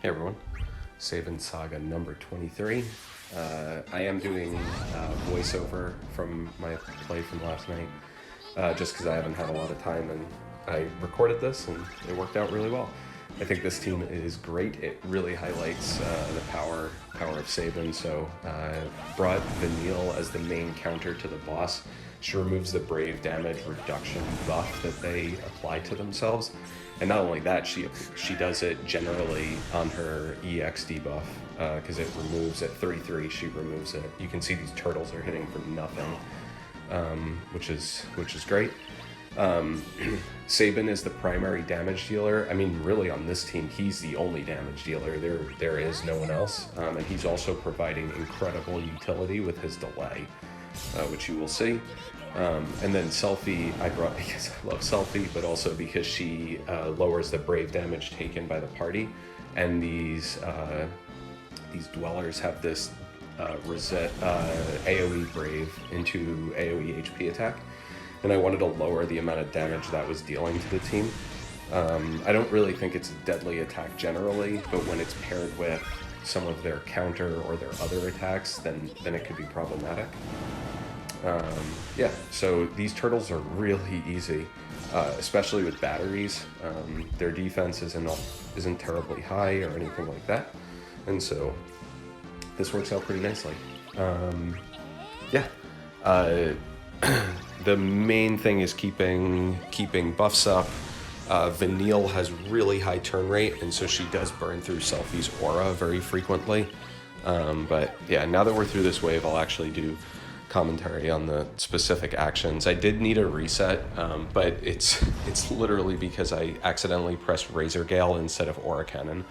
Hey everyone, Sabin Saga number 23. I am doing voiceover from my play from last night, just because I haven't had a lot of time, and I recorded this and it worked out really well. I think this team is great. It really highlights the power of Sabin. So brought Vanille as the main counter to the boss. She removes the brave damage reduction buff that they apply to themselves. And not only that, she does it generally on her EX debuff, because it removes at 33, she removes it. You can see these turtles are hitting for nothing, which is great. Sabin is the primary damage dealer. I mean, really on this team, he's the only damage dealer. There is no one else. And he's also providing incredible utility with his delay, which you will see. And then Selphie I brought because I love Selphie, but also because she lowers the brave damage taken by the party. And these dwellers have this reset AoE brave into AoE HP attack. And I wanted to lower the amount of damage that was dealing to the team. I don't really think it's a deadly attack generally, but when it's paired with some of their counter or their other attacks, then it could be problematic. Yeah, so these turtles are really easy, especially with batteries. Their defense isn't terribly high or anything like that, and so this works out pretty nicely. Yeah. The main thing is keeping buffs up. Vanille has really high turn rate, and so she does burn through Selphie's aura very frequently. But yeah, now that we're through this wave, I'll actually do commentary on the specific actions. I did need a reset, but it's literally because I accidentally pressed Razor Gale instead of Aura Cannon.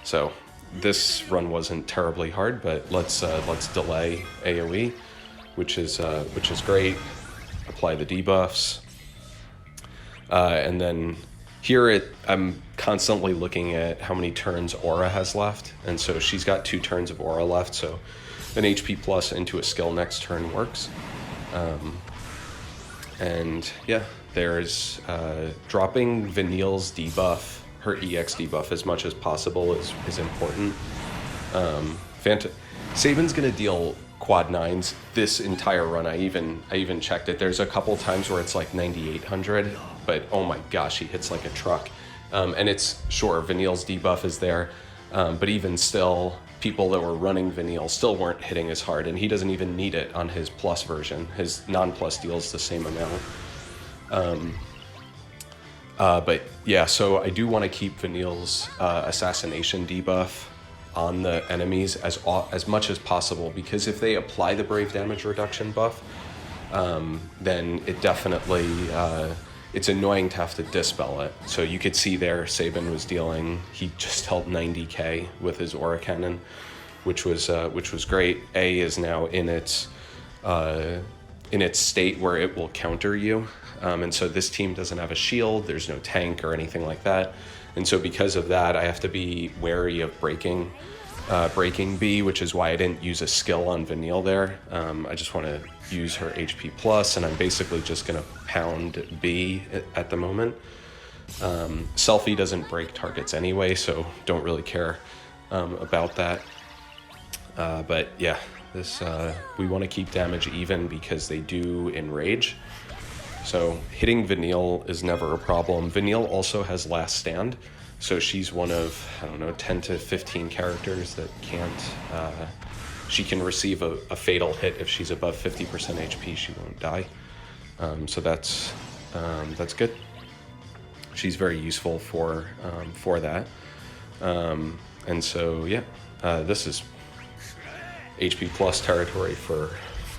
So this run wasn't terribly hard, but let's delay AoE, which is great. Apply the debuffs, and then here I'm constantly looking at how many turns Aura has left, and so she's got 2 turns of Aura left, so an HP plus into a skill next turn works. And yeah, there's dropping Vanille's debuff, her EX debuff, as much as possible is important. Sabin's gonna deal quad 9s this entire run. I even checked it. There's a couple times where it's like 9,800, but oh my gosh, he hits like a truck. And it's sure Vanille's debuff is there, but even still, people that were running Vanille still weren't hitting as hard, and he doesn't even need it on his plus version. His non-plus deals the same amount. But yeah, so I do want to keep Vanille's assassination debuff on the enemies as much as possible, because if they apply the brave damage reduction buff, then it definitely it's annoying to have to dispel it. So you could see there Sabin was dealing, he just dealt 90k with his Aura Cannon, which was great. A is now in its state where it will counter you, and so this team doesn't have a shield, there's no tank or anything like that. And so because of that, I have to be wary of breaking B, which is why I didn't use a skill on Vanille there. I just want to use her HP plus, and I'm basically just going to pound B at the moment. Selphie doesn't break targets anyway, so don't really care about that. But yeah, this we want to keep damage even because they do enrage. So hitting Vanille is never a problem. Vanille also has Last Stand, so she's one of, I don't know, 10 to 15 characters that can't, she can receive a fatal hit if she's above 50% HP, she won't die. So that's good. She's very useful for that. And so, yeah, this is HP plus territory for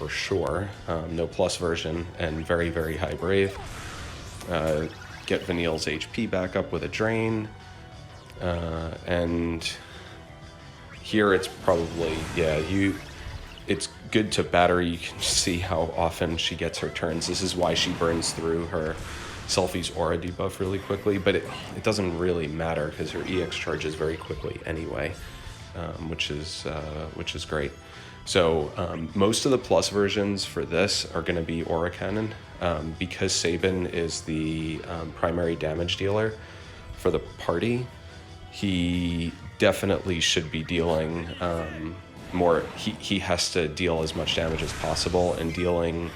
sure. No plus version and very, very high brave. Get Vanille's HP back up with a drain. And here it's probably, yeah, it's good to batter. You can see how often she gets her turns. This is why she burns through her Selphie's aura debuff really quickly, but it doesn't really matter because her EX charges very quickly anyway, which is great. So most of the plus versions for this are going to be Aura Cannon, because Sabin is the primary damage dealer for the party. he definitely should be dealing more. He has to deal as much damage as possible, and dealing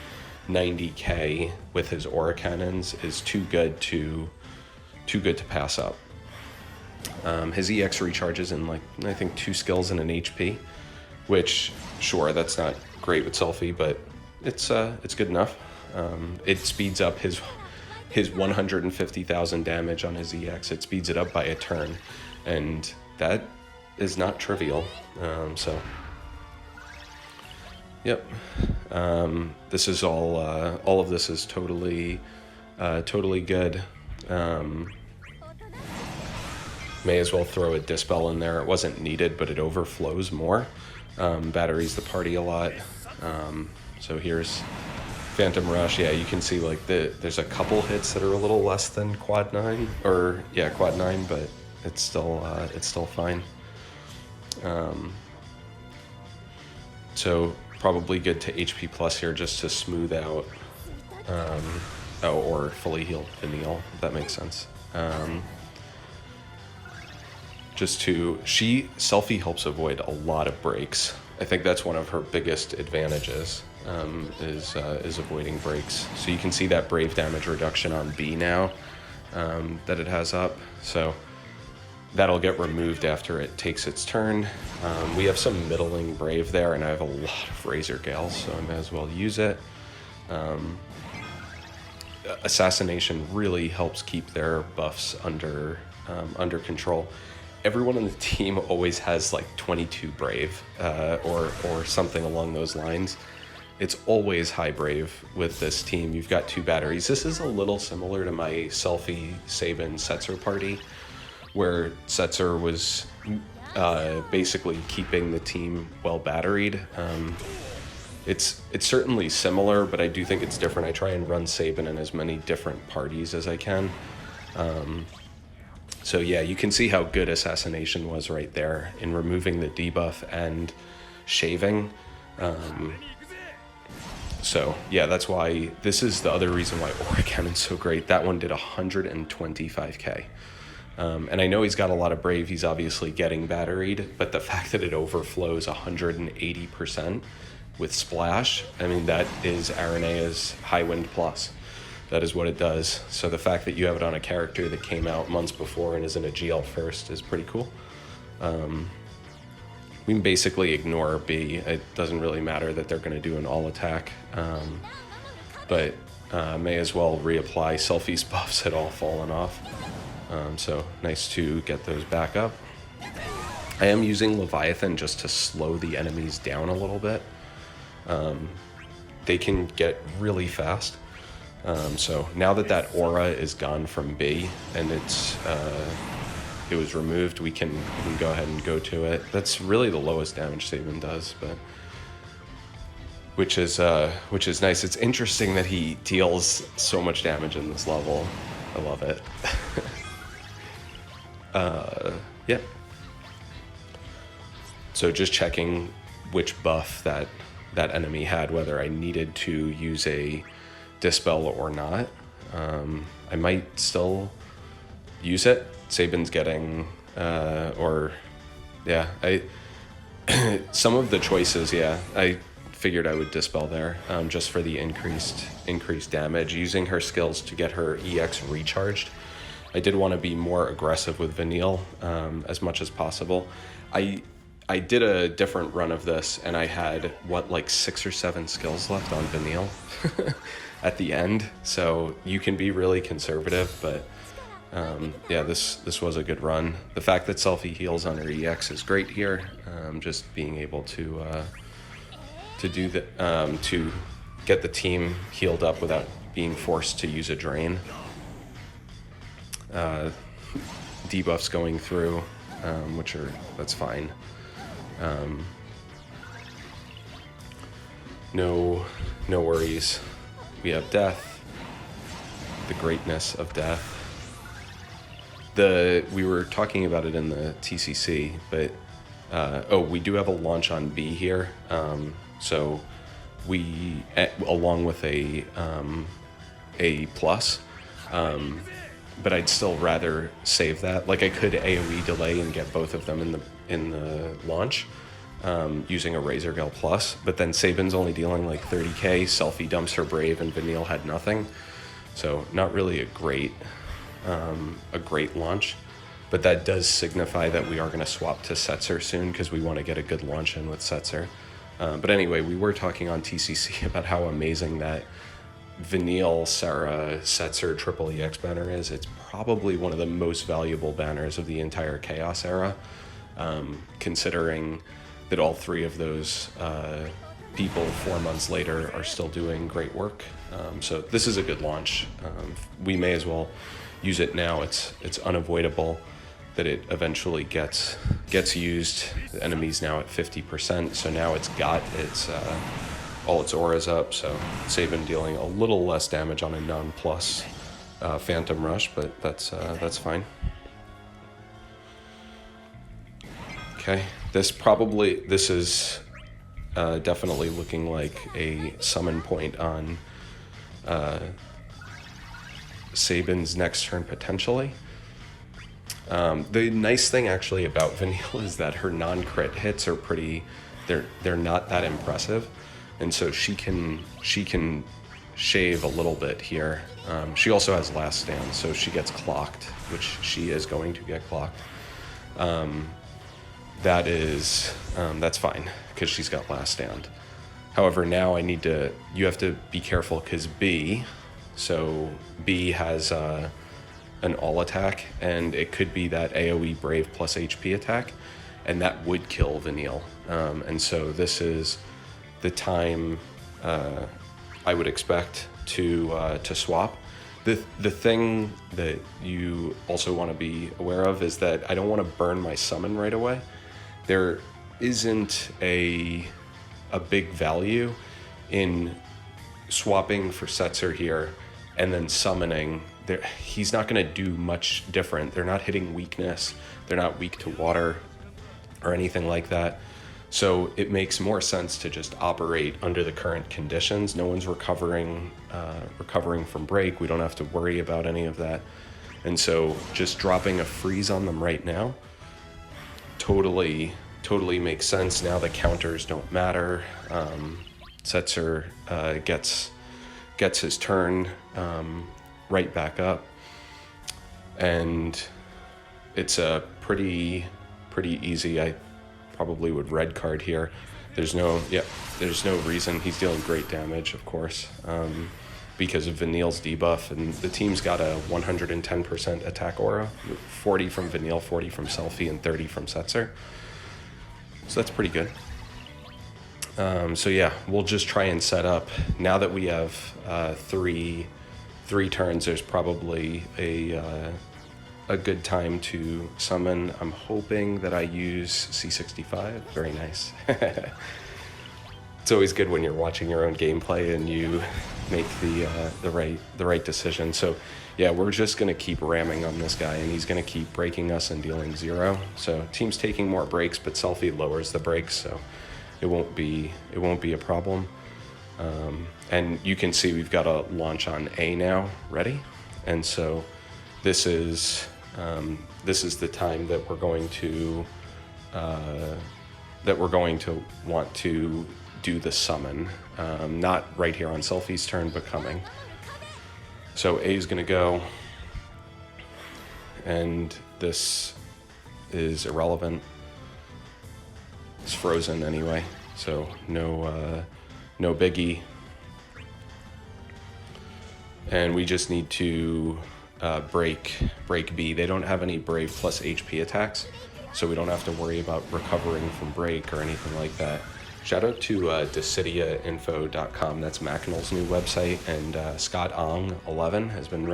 90k with his aura cannons is too good to pass up. His EX recharges in like I think 2 skills and an HP, which sure that's not great with Selphie, but it's good enough. It speeds up his 150,000 damage on his EX. It speeds it up by a turn, and that is not trivial. So, yep. This is all of this is totally good. May as well throw a Dispel in there. It wasn't needed, but it overflows more. Batteries the party a lot. So here's Phantom Rush. Yeah, you can see like there's a couple hits that are a little less than quad 9, or yeah, quad 9, but it's still fine. So probably good to HP plus here just to smooth out, or fully healed Vanille, if that makes sense. Selphie helps avoid a lot of breaks. I think that's one of her biggest advantages, is avoiding breaks. So you can see that Brave damage reduction on B now, that it has up. So that'll get removed after it takes its turn. We have some middling Brave there, and I have a lot of Razor Gales, so I may as well use it. Assassination really helps keep their buffs under control. Everyone on the team always has like 22 Brave, or something along those lines. It's always high Brave with this team. You've got 2 batteries. This is a little similar to my Selphie, Sabin, Setzer party, where Setzer was basically keeping the team well batteried. It's certainly similar, but I do think it's different. I try and run Sabin in as many different parties as I can. So yeah, you can see how good Assassination was right there in removing the debuff and shaving. So yeah, that's why this is the other reason why Aura Cannon's so great. That one did 125k. And I know he's got a lot of Brave. He's obviously getting batteried, but the fact that it overflows 180% with Splash, I mean, that is Aranea's High Wind Plus. That is what it does. So the fact that you have it on a character that came out months before and isn't a GL first is pretty cool. We can basically ignore B. It doesn't really matter that they're going to do an all attack. But may as well reapply. Selphie's buffs had all fallen off. So nice to get those back up. I am using Leviathan just to slow the enemies down a little bit. They can get really fast. So now that aura is gone from B and it was removed, we can go ahead and go to it. That's really the lowest damage Sabin does, but which is nice. It's interesting that he deals so much damage in this level. I love it. Yeah. So just checking which buff that enemy had, whether I needed to use a Dispel or not. I might still use it. Sabin's getting, some of the choices, yeah, I figured I would Dispel there, just for the increased damage, using her skills to get her EX recharged. I did want to be more aggressive with Vanille, as much as possible. I did a different run of this, and I had, like 6 or 7 skills left on Vanille at the end, so you can be really conservative, but yeah, this was a good run. The fact that Selphie heals on her EX is great here. Just being able to do the to get the team healed up without being forced to use a drain. Debuffs going through, that's fine. No worries. We have Death, the greatness of Death. We were talking about it in the TCC, but we do have a launch on B here. So we, along with a plus, but I'd still rather save that. Like I could AoE delay and get both of them in the launch using a Razor Gale Plus, but then Sabin's only dealing like 30k, Selphie dumps her Brave, and Vanille had nothing. So not really a great launch, but that does signify that we are going to swap to Setzer soon because we want to get a good launch in with Setzer. But anyway, we were talking on TCC about how amazing that Vanille Sarah Setzer Triple EX banner is. It's probably one of the most valuable banners of the entire Chaos era, considering that all three of those people 4 months later are still doing great work. So this is a good launch. We may as well use it now. It's unavoidable that it eventually gets used. The enemy's now at 50%, so now it's got its all its auras up, so Sabin dealing a little less damage on a non-plus Phantom Rush, but that's fine. Okay, this is definitely looking like a summon point on Sabin's next turn potentially. The nice thing actually about Vanille is that her non-crit hits are they're not that impressive, and so she can shave a little bit here. She also has Last Stand, so she gets clocked, which she is going to get clocked. That's fine because she's got Last Stand. However, now you have to be careful because B has an all attack, and it could be that AoE Brave plus HP attack, and that would kill Vanille. And so this is the time I would expect to swap. The thing that you also want to be aware of is that I don't want to burn my summon right away. There isn't a big value in swapping for Setzer here and then summoning. He's not going to do much different. They're not hitting weakness. They're not weak to water or anything like that. So it makes more sense to just operate under the current conditions. No one's recovering from break. We don't have to worry about any of that. And so just dropping a freeze on them right now totally makes sense. Now the counters don't matter. Setzer gets his turn right back up, and it's a pretty easy. I probably would red card here. There's no reason. He's dealing great damage, of course, because of Vanille's debuff, and the team's got a 110% attack aura, 40 from Vanille, 40 from Selphie, and 30 from Setzer. So that's pretty good. So yeah, we'll just try and set up. Now that we have three turns, there's probably a good time to summon. I'm hoping that I use C65. Very nice. It's always good when you're watching your own gameplay and you make the right decision. So yeah, we're just gonna keep ramming on this guy, and he's gonna keep breaking us and dealing 0. So team's taking more breaks, but Selphie lowers the breaks, so it won't be a problem. And you can see we've got a launch on A now ready, and so this is the time that we're going to want to do the summon, not right here on Selphie's turn, but coming. So A is going to go, and this is irrelevant. It's frozen anyway, so no biggie. And we just need to break B. They don't have any Brave plus HP attacks, so we don't have to worry about recovering from break or anything like that. Shout out to DecidiaInfo.com. That's Mackinal's new website, and Scott Ong 11 has been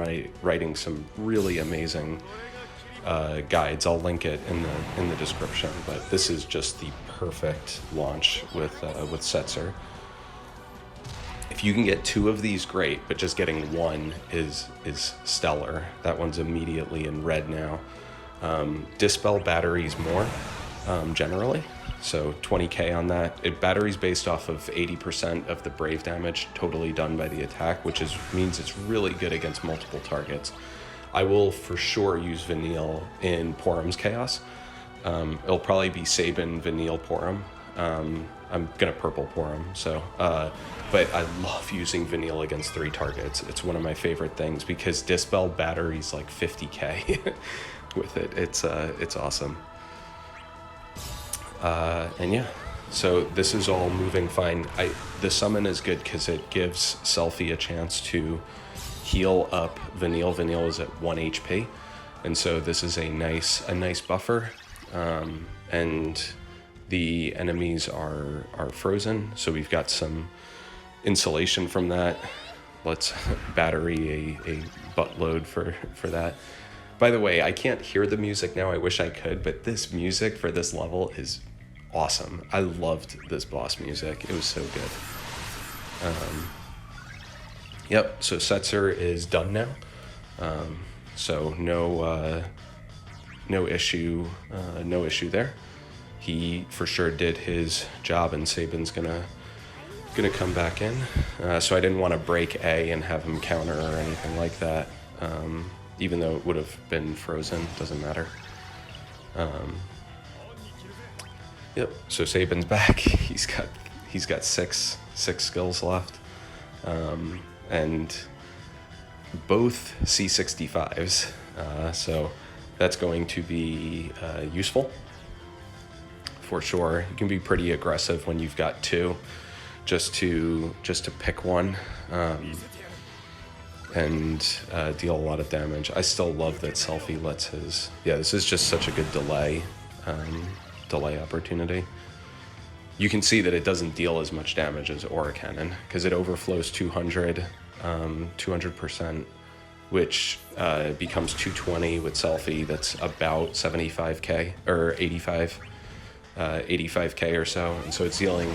writing some really amazing guides. I'll link it in the description. But this is just the perfect launch with Setzer. If you can get 2 of these, great, but just getting 1 is stellar. That one's immediately in red now. Dispel batteries more, generally, so 20k on that. Batteries based off of 80% of the Brave damage totally done by the attack, which means it's really good against multiple targets. I will for sure use Vanille in Porum's Chaos. It'll probably be Sabin, Vanille, Porum. I'm gonna purple Porum, so but I love using Vanille against 3 targets. It's one of my favorite things because Dispel battery's like 50k with it. It's awesome. And yeah, so this is all moving fine. The summon is good because it gives Selphie a chance to heal up Vanille. Vanille is at 1 HP, and so this is a nice buffer. And the enemies are frozen, so we've got some insulation from that. Let's battery a buttload for that. By the way, I can't hear the music now. I wish I could, but this music for this level is awesome. I loved this boss music. It was so good. Yep, so Setzer is done now. So no issue there. He for sure did his job, and Sabin's gonna come back in. So I didn't want to break A and have him counter or anything like that. Even though it would have been frozen, doesn't matter. Yep. So Sabin's back. He's got six skills left, and both C65s. So that's going to be useful for sure. You can be pretty aggressive when you've got 2, just to pick one. And deal a lot of damage. I still love that Selphie lets his... Yeah, this is just such a good delay opportunity. You can see that it doesn't deal as much damage as Aura Cannon, because it overflows 200%, which becomes 220 with Selphie. That's about 75k, or 85k or so. And so it's dealing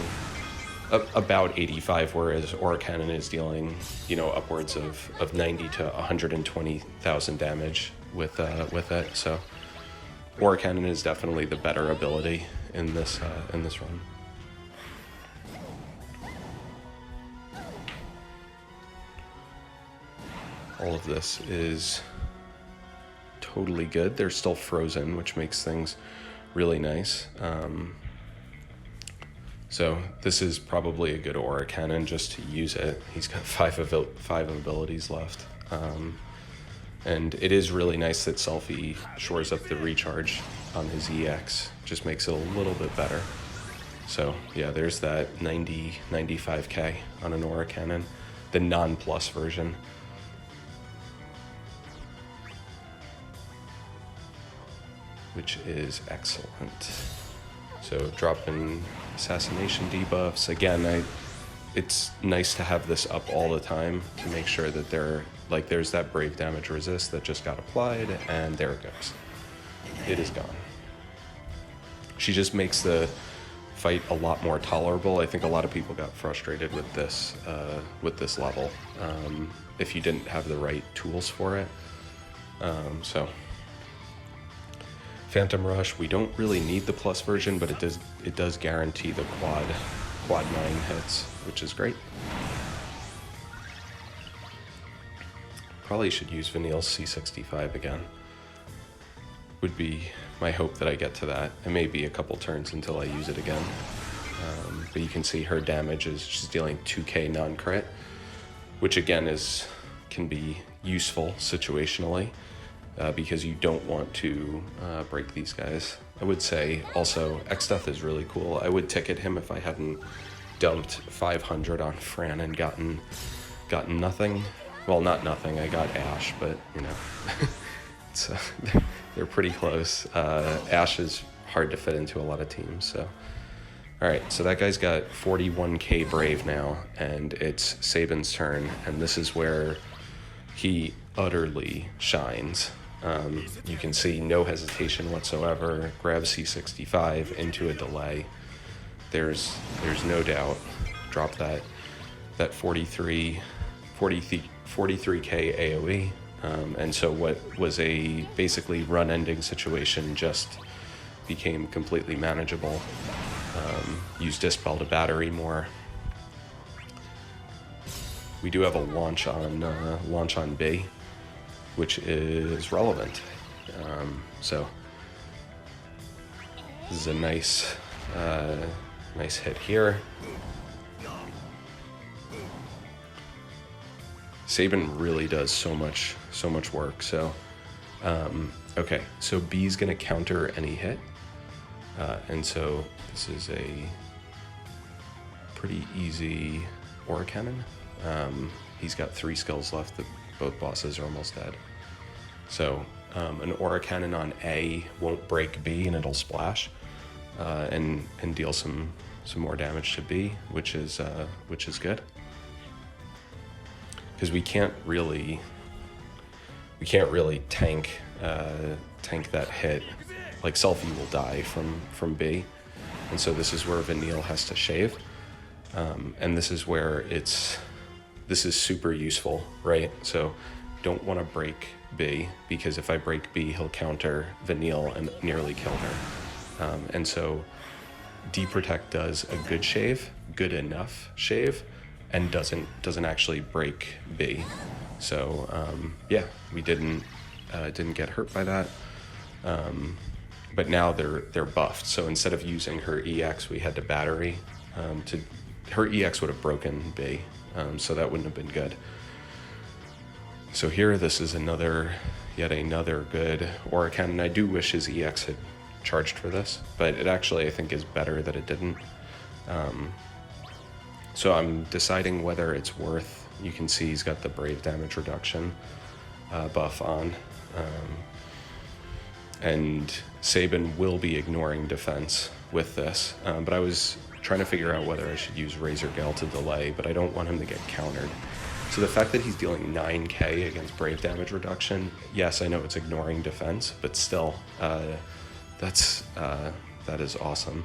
about 85, whereas Aura Cannon is dealing, upwards of 90 to 120,000 damage with it. So Aura Cannon is definitely the better ability in this run. All of this is totally good. They're still frozen, which makes things really nice. So this is probably a good Aura Cannon just to use it. He's got 5 abilities left. And it is really nice that Selphie shores up the recharge on his EX. Just makes it a little bit better. So yeah, there's that 95k on an Aura Cannon, the non-plus version. Which is excellent. So dropping assassination debuffs. Again, it's nice to have this up all the time to make sure that there's that brave damage resist that just got applied, and there it goes. It is gone. She just makes the fight a lot more tolerable. I think a lot of people got frustrated with this level if you didn't have the right tools for it. So Phantom Rush, we don't really need the plus version, but it does guarantee the quad 9 hits, which is great. Probably should use Vanille's C65 again. Would be my hope that I get to that. It may be a couple turns until I use it again. But you can see her damage is she's dealing 2k non-crit, which again can be useful situationally. Because you don't want to break these guys. I would say also Exdeath is really cool. I would ticket him if I hadn't dumped 500 on Fran and gotten nothing. Well, not nothing. I got Ash, but it's, they're pretty close. Ash is hard to fit into a lot of teams. So, all right. So that guy's got 41k Brave now, and it's Sabin's turn, and this is where he utterly shines. You can see no hesitation whatsoever. Grab C65 into a delay. There's no doubt. Drop that 43k AoE. And so what was a basically run-ending situation just became completely manageable. Use Dispel to battery more. We do have a launch on B, which is relevant. So this is a nice hit here. Sabin really does so much work. So, okay, so B's gonna counter any hit. And so this is a pretty easy aura cannon. He's got 3 skills left. Both bosses are almost dead. So an aura cannon on A won't break B, and it'll splash and deal some more damage to B, which is good. Because we can't really tank that hit. Like Selphie will die from B, and so this is where Vanille has to shave, and this is where this is super useful, right? So don't want to break B, because if I break B, he'll counter Vanille and nearly kill her, and so D-Protect does a good shave, good enough shave, and doesn't actually break B. So yeah, we didn't get hurt by that. But now they're buffed. So instead of using her EX, we had to battery. Her EX would have broken B, so that wouldn't have been good. So here, this is yet another good aura cannon. I do wish his EX had charged for this, but it actually, I think, is better that it didn't. So I'm deciding whether it's worth. You can see he's got the brave damage reduction buff on. And Sabin will be ignoring defense with this, but I was trying to figure out whether I should use Razor Gale to delay, but I don't want him to get countered. So the fact that he's dealing 9k against brave damage reduction, yes, I know it's ignoring defense, but still, that is awesome.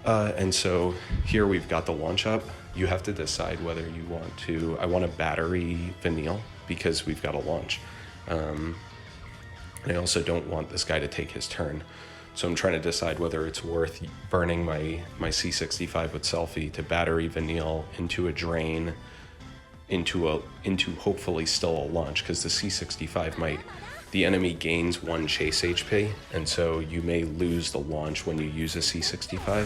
And so here we've got the launch up. You have to decide whether you want to. I want to battery Vanille because we've got a launch. I also don't want this guy to take his turn. So I'm trying to decide whether it's worth burning my C65 with Selphie to battery Vanille into a drain, into hopefully still a launch, because the C65 the enemy gains 1 chase HP, and so you may lose the launch when you use a C65.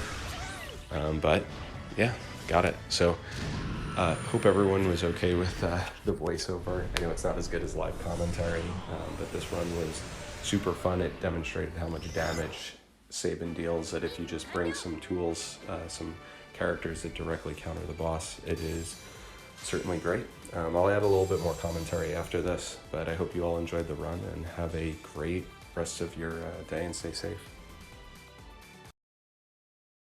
But yeah, got it. So hope everyone was okay with the voiceover. I know it's not as good as live commentary, but this run was super fun. It demonstrated how much damage Sabin deals, that if you just bring some tools, some characters that directly counter the boss, it is certainly great. I'll add a little bit more commentary after this, but I hope you all enjoyed the run and have a great rest of your day and stay safe.